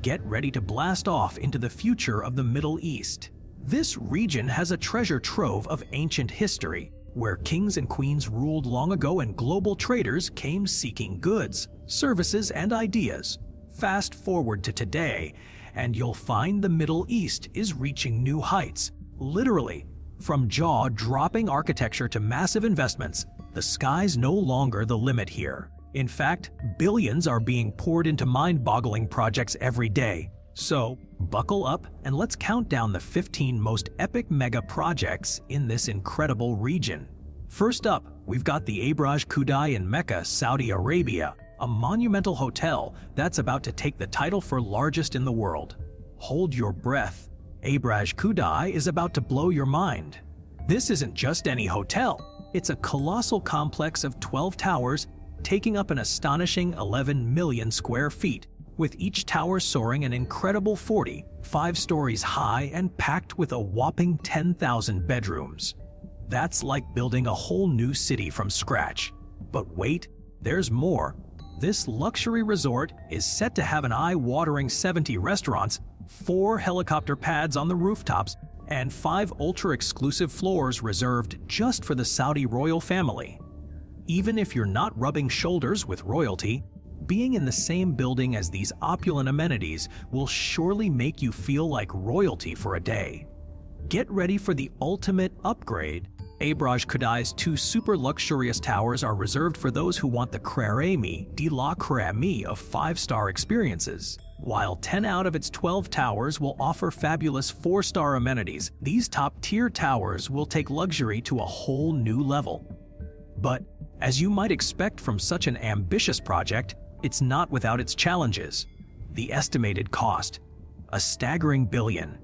Get ready to blast off into the future of the Middle East. This region has a treasure trove of ancient history, where kings and queens ruled long ago and global traders came seeking goods, services, and ideas. Fast forward to today, and you'll find the Middle East is reaching new heights. Literally, from jaw-dropping architecture to massive investments, the sky's no longer the limit here. In fact, billions are being poured into mind-boggling projects every day. So, buckle up and let's count down the 15 most epic mega projects in this incredible region. First up, we've got the Abraj Khudai in Mecca, Saudi Arabia, a monumental hotel that's about to take the title for largest in the world. Hold your breath. Abraj Khudai is about to blow your mind. This isn't just any hotel. It's a colossal complex of 12 towers taking up an astonishing 11 million square feet, with each tower soaring an incredible 45 stories high and packed with a whopping 10,000 bedrooms. That's like building a whole new city from scratch. But wait, there's more. This luxury resort is set to have an eye-watering 70 restaurants, 4 helicopter pads on the rooftops, and 5 ultra-exclusive floors reserved just for the Saudi royal family. Even if you're not rubbing shoulders with royalty, being in the same building as these opulent amenities will surely make you feel like royalty for a day. Get ready for the ultimate upgrade. Abraj Khudai's 2 super luxurious towers are reserved for those who want the crème de la crème of 5-star experiences. While 10 out of its 12 towers will offer fabulous 4-star amenities, these top-tier towers will take luxury to a whole new level. But, as you might expect from such an ambitious project, it's not without its challenges. The estimated cost, a staggering $1 billion.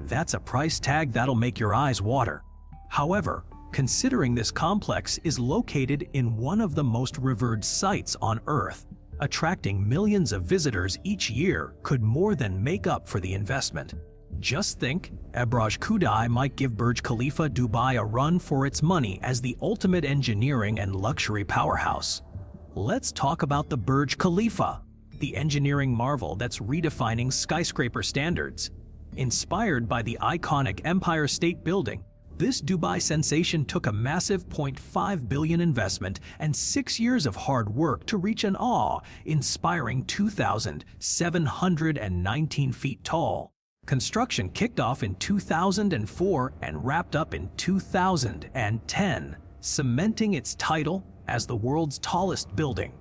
That's a price tag that'll make your eyes water. However, considering this complex is located in one of the most revered sites on Earth, attracting millions of visitors each year could more than make up for the investment. Just think, Abraj Khudai might give Burj Khalifa Dubai a run for its money as the ultimate engineering and luxury powerhouse. Let's talk about the Burj Khalifa, the engineering marvel that's redefining skyscraper standards. Inspired by the iconic Empire State Building, this Dubai sensation took a massive $0.5 billion investment and 6 years of hard work to reach an awe-inspiring 2,719 feet tall. Construction kicked off in 2004 and wrapped up in 2010, cementing its title as the world's tallest building,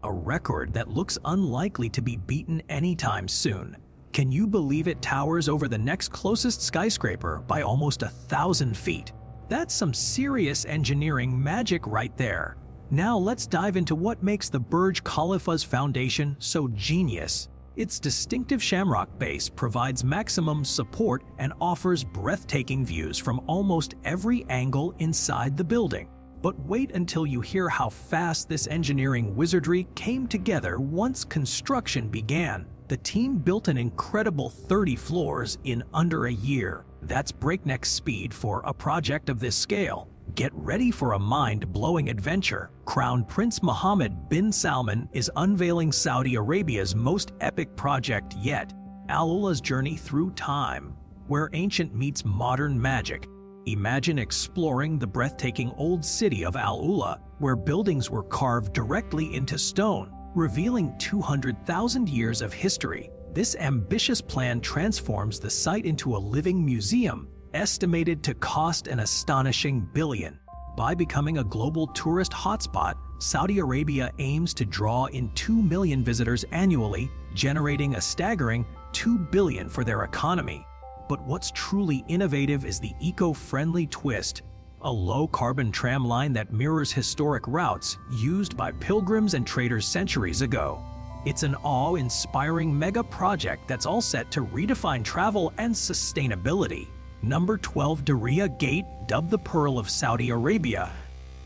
a record that looks unlikely to be beaten anytime soon. Can you believe it towers over the next closest skyscraper by almost 1,000 feet? That's some serious engineering magic right there. Now let's dive into what makes the Burj Khalifa's foundation so genius. Its distinctive shamrock base provides maximum support and offers breathtaking views from almost every angle inside the building. But wait until you hear how fast this engineering wizardry came together once construction began. The team built an incredible 30 floors in under a year. That's breakneck speed for a project of this scale. Get ready for a mind-blowing adventure. Crown Prince Mohammed bin Salman is unveiling Saudi Arabia's most epic project yet, Al Ula's journey through time, where ancient meets modern magic. Imagine exploring the breathtaking old city of Al Ula, where buildings were carved directly into stone, revealing 200,000 years of history. This ambitious plan transforms the site into a living museum, estimated to cost an astonishing $1 billion. By becoming a global tourist hotspot, Saudi Arabia aims to draw in 2 million visitors annually, generating a staggering $2 billion for their economy. But what's truly innovative is the eco-friendly twist, a low-carbon tram line that mirrors historic routes used by pilgrims and traders centuries ago. It's an awe-inspiring mega project that's all set to redefine travel and sustainability. Number 12, Diriyah Gate, dubbed the Pearl of Saudi Arabia.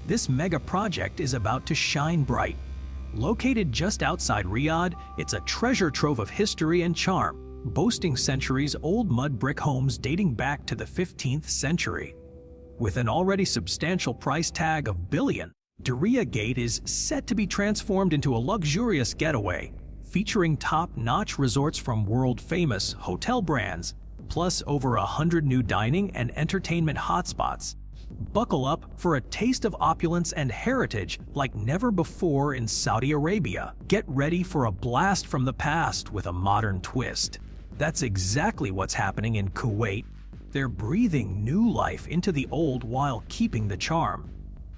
This mega project is about to shine bright. Located just outside Riyadh, it's a treasure trove of history and charm, boasting centuries-old mud brick homes dating back to the 15th century. With an already substantial price tag of $1 billion, Diriyah Gate is set to be transformed into a luxurious getaway, featuring top-notch resorts from world-famous hotel brands, plus over 100 new dining and entertainment hotspots. Buckle up for a taste of opulence and heritage like never before in Saudi Arabia. Get ready for a blast from the past with a modern twist. That's exactly what's happening in Kuwait. They're breathing new life into the old while keeping the charm.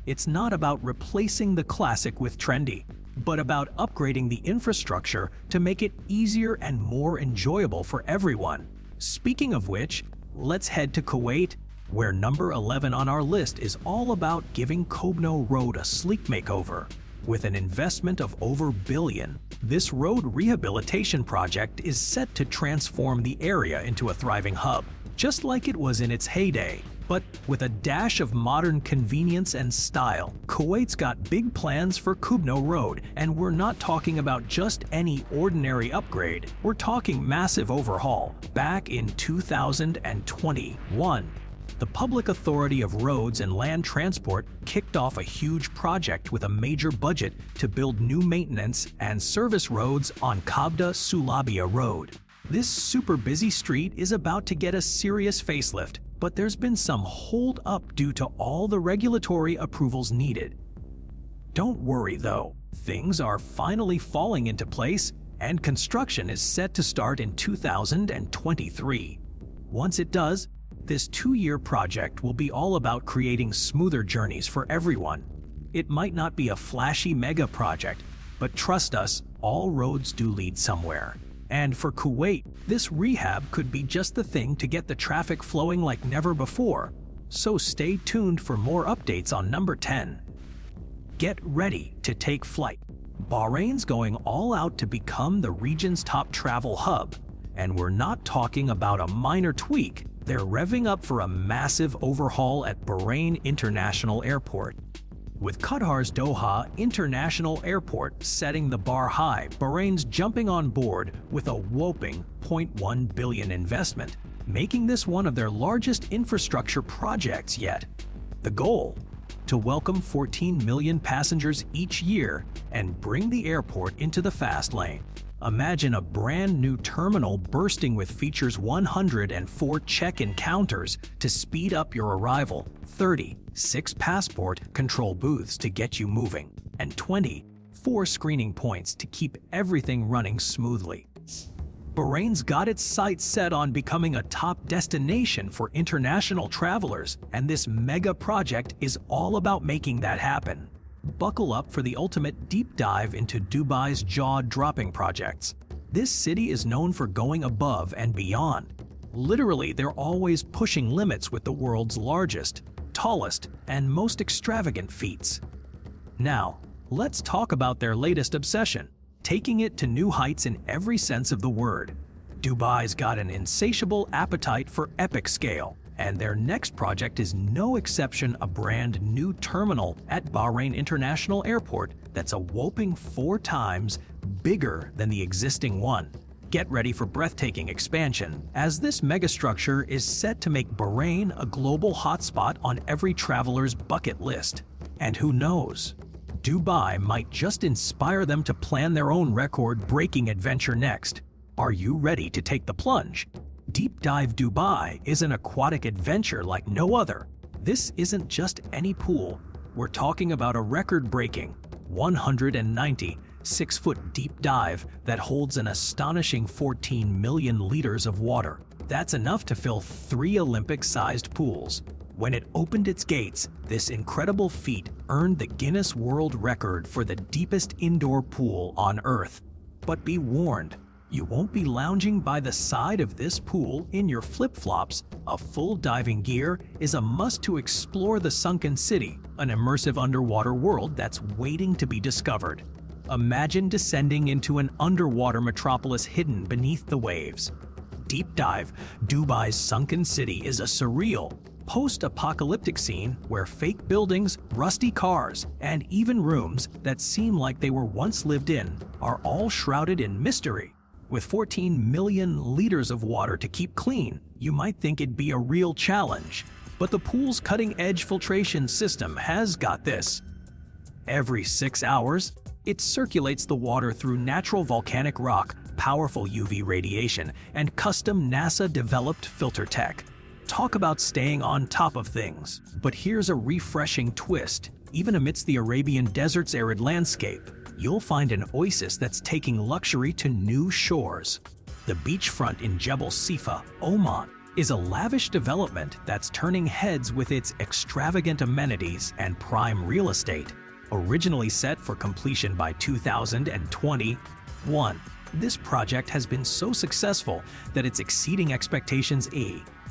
It's not about replacing the classic with trendy, but about upgrading the infrastructure to make it easier and more enjoyable for everyone. Speaking of which, let's head to Kuwait, where number 11 on our list is all about giving Kobno Road a sleek makeover. With an investment of over $1 billion, this road rehabilitation project is set to transform the area into a thriving hub, just like it was in its heyday. But with a dash of modern convenience and style, Kuwait's got big plans for Kobno Road, and we're not talking about just any ordinary upgrade. We're talking massive overhaul. Back in 2021, the Public Authority of Roads and Land Transport kicked off a huge project with a major budget to build new maintenance and service roads on Kabda Sulabia Road. This super busy street is about to get a serious facelift, but there's been some hold up due to all the regulatory approvals needed. Don't worry though, things are finally falling into place and construction is set to start in 2023. Once it does, this 2-year project will be all about creating smoother journeys for everyone. It might not be a flashy mega project, but trust us, all roads do lead somewhere. And for Kuwait, this rehab could be just the thing to get the traffic flowing like never before. So stay tuned for more updates on number 10. Get ready to take flight. Bahrain's going all out to become the region's top travel hub. And we're not talking about a minor tweak. They're revving up for a massive overhaul at Bahrain International Airport. With Qatar's Doha International Airport setting the bar high, Bahrain's jumping on board with a whopping $0.1 billion investment, making this one of their largest infrastructure projects yet. The goal? To welcome 14 million passengers each year and bring the airport into the fast lane. Imagine a brand new terminal bursting with features 104 check-in counters to speed up your arrival, 36 passport control booths to get you moving, and 24 screening points to keep everything running smoothly. Bahrain's got its sights set on becoming a top destination for international travelers, and this mega project is all about making that happen. Buckle up for the ultimate deep dive into Dubai's jaw-dropping projects. This city is known for going above and beyond. Literally, they're always pushing limits with the world's largest, tallest, and most extravagant feats. Now, let's talk about their latest obsession, taking it to new heights in every sense of the word. Dubai's got an insatiable appetite for epic scale, and their next project is no exception, a brand new terminal at Bahrain International Airport that's a whopping 4 times bigger than the existing one. Get ready for breathtaking expansion, as this megastructure is set to make Bahrain a global hotspot on every traveler's bucket list. And who knows? Dubai might just inspire them to plan their own record-breaking adventure next. Are you ready to take the plunge? Deep Dive Dubai is an aquatic adventure like no other. This isn't just any pool. We're talking about a record-breaking 196-foot deep dive that holds an astonishing 14 million liters of water. That's enough to fill 3 Olympic-sized pools. When it opened its gates, this incredible feat earned the Guinness World Record for the deepest indoor pool on Earth. But be warned, you won't be lounging by the side of this pool in your flip-flops. A full diving gear is a must to explore the sunken city, an immersive underwater world that's waiting to be discovered. Imagine descending into an underwater metropolis hidden beneath the waves. Deep Dive Dubai's sunken city is a surreal, post-apocalyptic scene where fake buildings, rusty cars, and even rooms that seem like they were once lived in are all shrouded in mystery. With 14 million liters of water to keep clean, you might think it'd be a real challenge. But the pool's cutting-edge filtration system has got this. Every 6 hours, It circulates the water through natural volcanic rock, powerful UV radiation, and custom NASA-developed filter tech. Talk about staying on top of things. But here's a refreshing twist. Even amidst the Arabian desert's arid landscape, you'll find an oasis that's taking luxury to new shores. The beachfront in Jebel Sifa, Oman, is a lavish development that's turning heads with its extravagant amenities and prime real estate. Originally set for completion by 2021, this project has been so successful that it's exceeding expectations.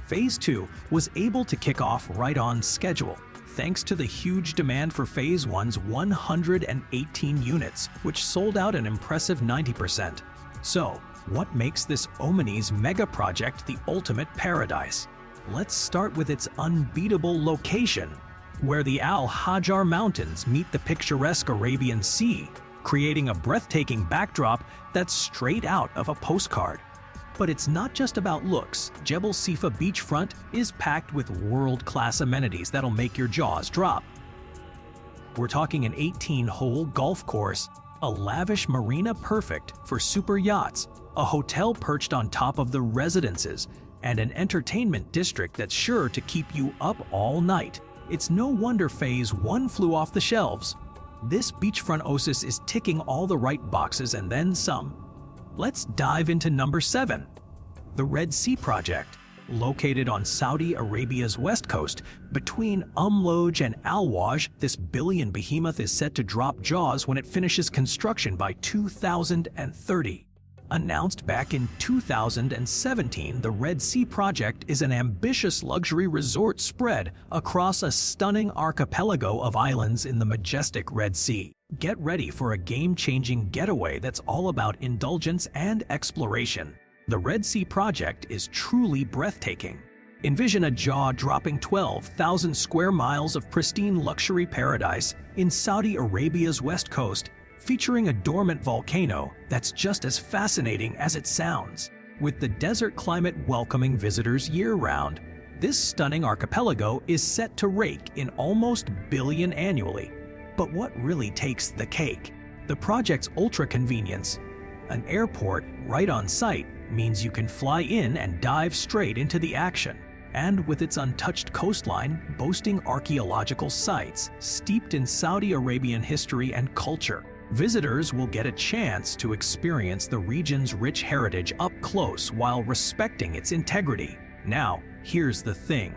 Phase 2 was able to kick off right on schedule, thanks to the huge demand for Phase 1's 118 units, which sold out an impressive 90%. So, what makes this Omanese megaproject the ultimate paradise? Let's start with its unbeatable location, where the Al Hajar Mountains meet the picturesque Arabian Sea, creating a breathtaking backdrop that's straight out of a postcard. But it's not just about looks. Jebel Sifa beachfront is packed with world-class amenities that'll make your jaws drop. We're talking an 18-hole golf course, a lavish marina perfect for super yachts, a hotel perched on top of the residences, and an entertainment district that's sure to keep you up all night. It's no wonder Phase 1 flew off the shelves. This beachfront oasis is ticking all the right boxes and then some. Let's dive into number 7, the Red Sea Project. Located on Saudi Arabia's west coast, between Loj and Al Waj, this billion behemoth is set to drop jaws when it finishes construction by 2030. Announced back in 2017, the Red Sea Project is an ambitious luxury resort spread across a stunning archipelago of islands in the majestic Red Sea. Get ready for a game-changing getaway that's all about indulgence and exploration. The Red Sea Project is truly breathtaking. Envision a jaw-dropping 12,000 square miles of pristine luxury paradise in Saudi Arabia's west coast, featuring a dormant volcano that's just as fascinating as it sounds. With the desert climate welcoming visitors year-round, this stunning archipelago is set to rake in almost $1 billion annually. But what really takes the cake? The project's ultra-convenience. An airport right on site means you can fly in and dive straight into the action. And with its untouched coastline boasting archaeological sites steeped in Saudi Arabian history and culture, visitors will get a chance to experience the region's rich heritage up close while respecting its integrity. Now, here's the thing.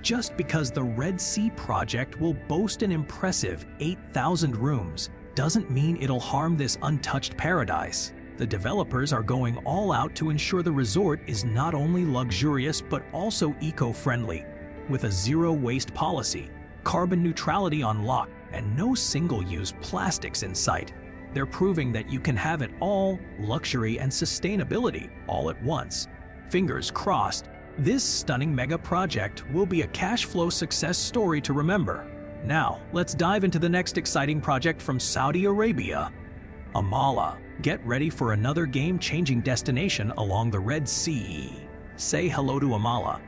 Just because the Red Sea Project will boast an impressive 8,000 rooms doesn't mean it'll harm this untouched paradise. The developers are going all out to ensure the resort is not only luxurious but also eco-friendly, with a zero-waste policy, carbon neutrality on lock, and no single-use plastics in sight. They're proving that you can have it all, luxury and sustainability, all at once. Fingers crossed, this stunning mega project will be a cash flow success story to remember. Now, let's dive into the next exciting project from Saudi Arabia, Amala. Get ready for another game-changing destination along the Red Sea. Say hello to Amala.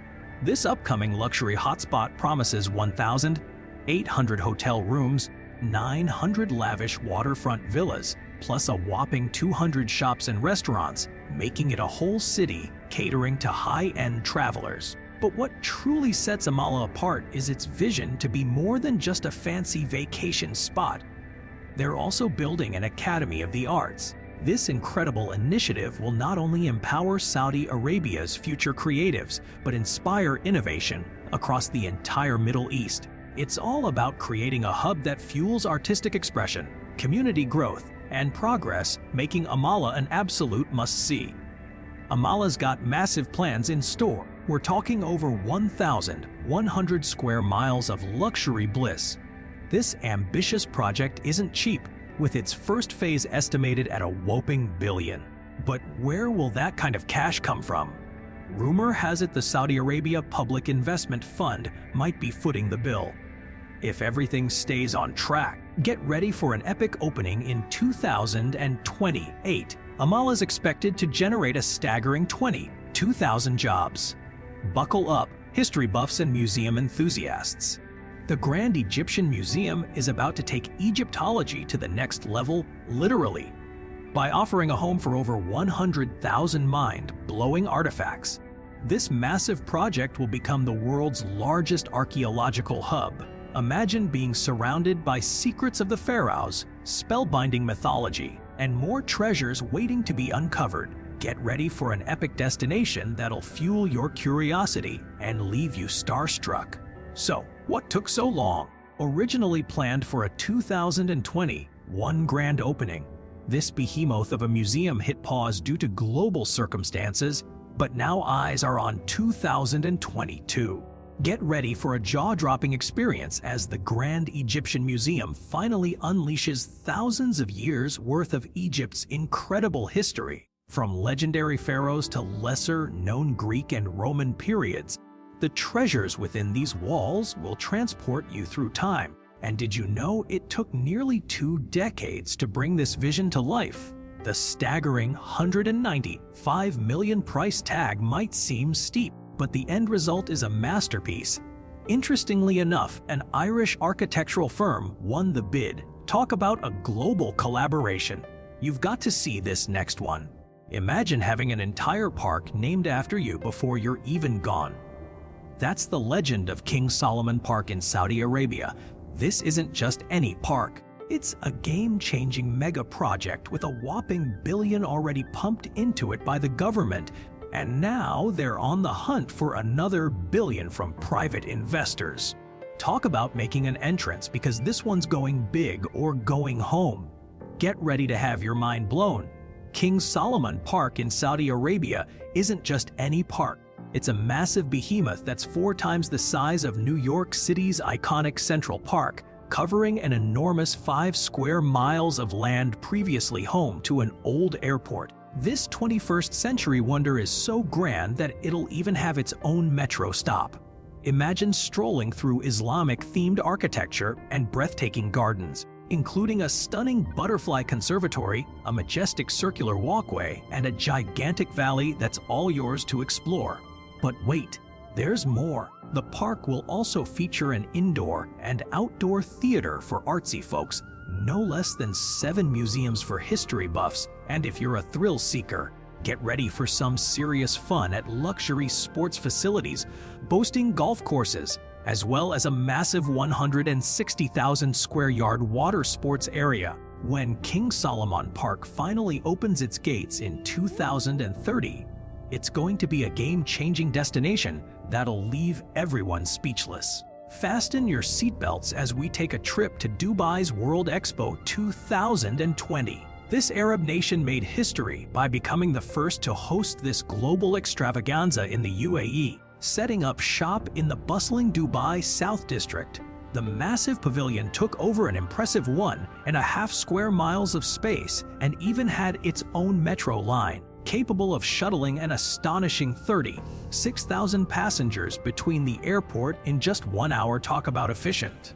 This upcoming luxury hotspot promises 1,800 hotel rooms, 900 lavish waterfront villas, plus a whopping 200 shops and restaurants, making it a whole city catering to high-end travelers. But what truly sets Amala apart is its vision to be more than just a fancy vacation spot. They're also building an Academy of the Arts. This incredible initiative will not only empower Saudi Arabia's future creatives, but inspire innovation across the entire Middle East. It's all about creating a hub that fuels artistic expression, community growth, and progress, making Amala an absolute must-see. Amala's got massive plans in store. We're talking over 1,100 square miles of luxury bliss. This ambitious project isn't cheap, with its first phase estimated at a whopping $1 billion. But where will that kind of cash come from? Rumor has it the Saudi Arabia Public Investment Fund might be footing the bill. If everything stays on track, get ready for an epic opening in 2028. Amala is expected to generate a staggering 22,000 jobs. Buckle up, history buffs and museum enthusiasts. The Grand Egyptian Museum is about to take Egyptology to the next level, literally, by offering a home for over 100,000 mind-blowing artifacts. This massive project will become the world's largest archaeological hub. Imagine being surrounded by secrets of the pharaohs, spellbinding mythology, and more treasures waiting to be uncovered. Get ready for an epic destination that'll fuel your curiosity and leave you starstruck. So, what took so long? Originally planned for a 2021 grand opening, this behemoth of a museum hit pause due to global circumstances, but now eyes are on 2022. Get ready for a jaw-dropping experience as the Grand Egyptian Museum finally unleashes thousands of years' worth of Egypt's incredible history. From legendary pharaohs to lesser-known Greek and Roman periods, the treasures within these walls will transport you through time. And did you know it took nearly 2 decades to bring this vision to life? The staggering $195 million price tag might seem steep, but the end result is a masterpiece. Interestingly enough, an Irish architectural firm won the bid. Talk about a global collaboration. You've got to see this next one. Imagine having an entire park named after you before you're even gone. That's the legend of King Solomon Park in Saudi Arabia. This isn't just any park. It's a game-changing mega project with a whopping $1 billion already pumped into it by the government, and now they're on the hunt for another $1 billion from private investors. Talk about making an entrance, because this one's going big or going home. Get ready to have your mind blown. King Solomon Park in Saudi Arabia isn't just any park. It's a massive behemoth that's 4 times the size of New York City's iconic Central Park, covering an enormous 5 square miles of land previously home to an old airport. This 21st century wonder is so grand that it'll even have its own metro stop. Imagine strolling through Islamic-themed architecture and breathtaking gardens, including a stunning butterfly conservatory, a majestic circular walkway, and a gigantic valley that's all yours to explore. But wait, there's more. The park will also feature an indoor and outdoor theater for artsy folks, no less than 7 museums for history buffs, and if you're a thrill seeker, get ready for some serious fun at luxury sports facilities, boasting golf courses, as well as a massive 160,000 square yard water sports area. When King Solomon Park finally opens its gates in 2030, it's going to be a game-changing destination that'll leave everyone speechless. Fasten your seatbelts as we take a trip to Dubai's World Expo 2020. This Arab nation made history by becoming the first to host this global extravaganza in the UAE, setting up shop in the bustling Dubai South District. The massive pavilion took over an impressive 1.5 square miles of space and even had its own metro line, capable of shuttling an astonishing 36,000 passengers between the airport in just 1 hour. Talk about efficient.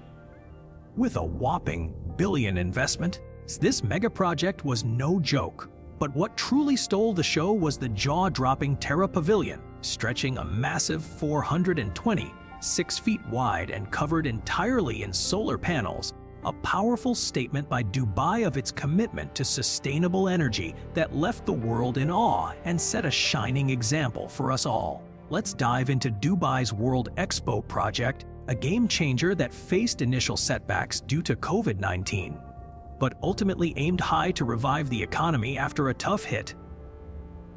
With a whopping $1 billion investment, this mega project was no joke. But what truly stole the show was the jaw-dropping Terra Pavilion, stretching a massive 426 feet wide and covered entirely in solar panels, a powerful statement by Dubai of its commitment to sustainable energy that left the world in awe and set a shining example for us all. Let's dive into Dubai's World Expo project, a game-changer that faced initial setbacks due to COVID-19, but ultimately aimed high to revive the economy after a tough hit.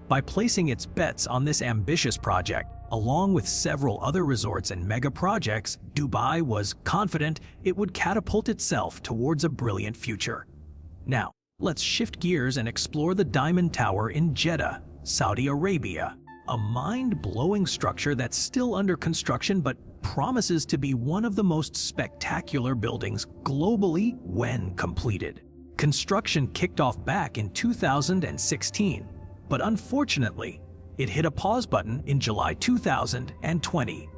By placing its bets on this ambitious project, along with several other resorts and mega projects, Dubai was confident it would catapult itself towards a brilliant future. Now, let's shift gears and explore the Diamond Tower in Jeddah, Saudi Arabia, a mind-blowing structure that's still under construction but promises to be one of the most spectacular buildings globally when completed. Construction kicked off back in 2016, but unfortunately, it hit a pause button in July 2020.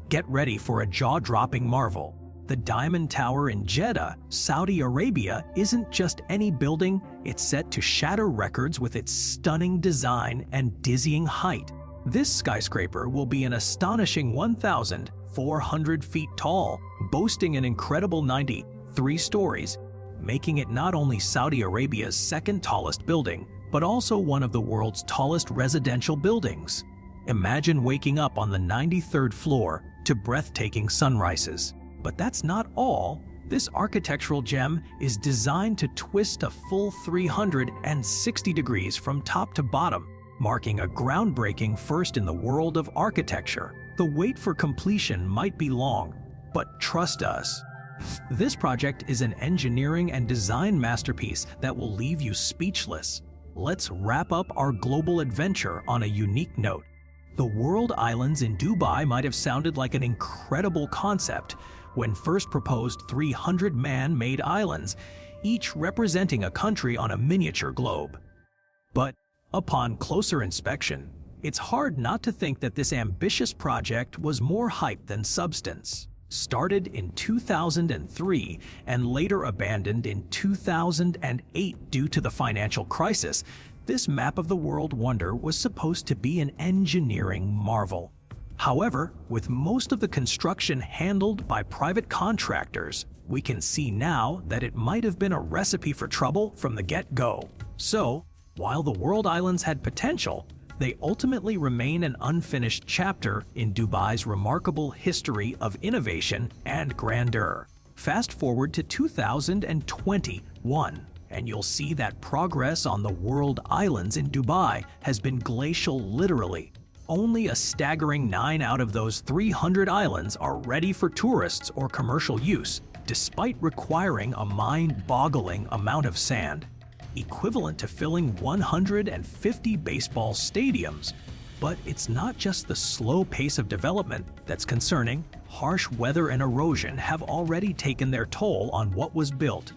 Get ready for a jaw-dropping marvel. The Diamond Tower in Jeddah, Saudi Arabia, isn't just any building. It's set to shatter records with its stunning design and dizzying height. This skyscraper will be an astonishing 1,000 400 feet tall, boasting an incredible 93 stories, making it not only Saudi Arabia's second tallest building, but also one of the world's tallest residential buildings. Imagine waking up on the 93rd floor to breathtaking sunrises. But that's not all. This architectural gem is designed to twist a full 360 degrees from top to bottom, marking a groundbreaking first in the world of architecture. The wait for completion might be long, but trust us, this project is an engineering and design masterpiece that will leave you speechless. Let's wrap up our global adventure on a unique note. The world islands in Dubai might have sounded like an incredible concept when first proposed 300 man-made islands, each representing a country on a miniature globe. But upon closer inspection, it's hard not to think that this ambitious project was more hype than substance. Started in 2003 and later abandoned in 2008 due to the financial crisis, this map of the world wonder was supposed to be an engineering marvel. However, with most of the construction handled by private contractors, we can see now that it might have been a recipe for trouble from the get-go. So, while the world islands had potential, they ultimately remain an unfinished chapter in Dubai's remarkable history of innovation and grandeur. Fast forward to 2021, and you'll see that progress on the world islands in Dubai has been glacial literally. Only a staggering 9 out of those 300 islands are ready for tourists or commercial use, despite requiring a mind-boggling amount of sand, equivalent to filling 150 baseball stadiums. But it's not just the slow pace of development that's concerning. Harsh weather and erosion have already taken their toll on what was built.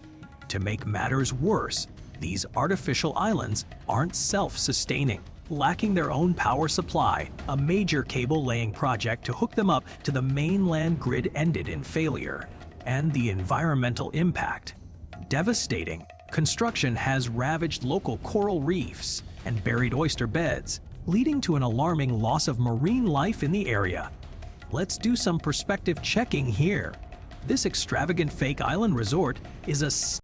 To make matters worse, these artificial islands aren't self-sustaining. Lacking their own power supply, a major cable-laying project to hook them up to the mainland grid ended in failure. And the environmental impact? Devastating. Construction has ravaged local coral reefs and buried oyster beds, leading to an alarming loss of marine life in the area. Let's do some perspective checking here. This extravagant fake island resort is a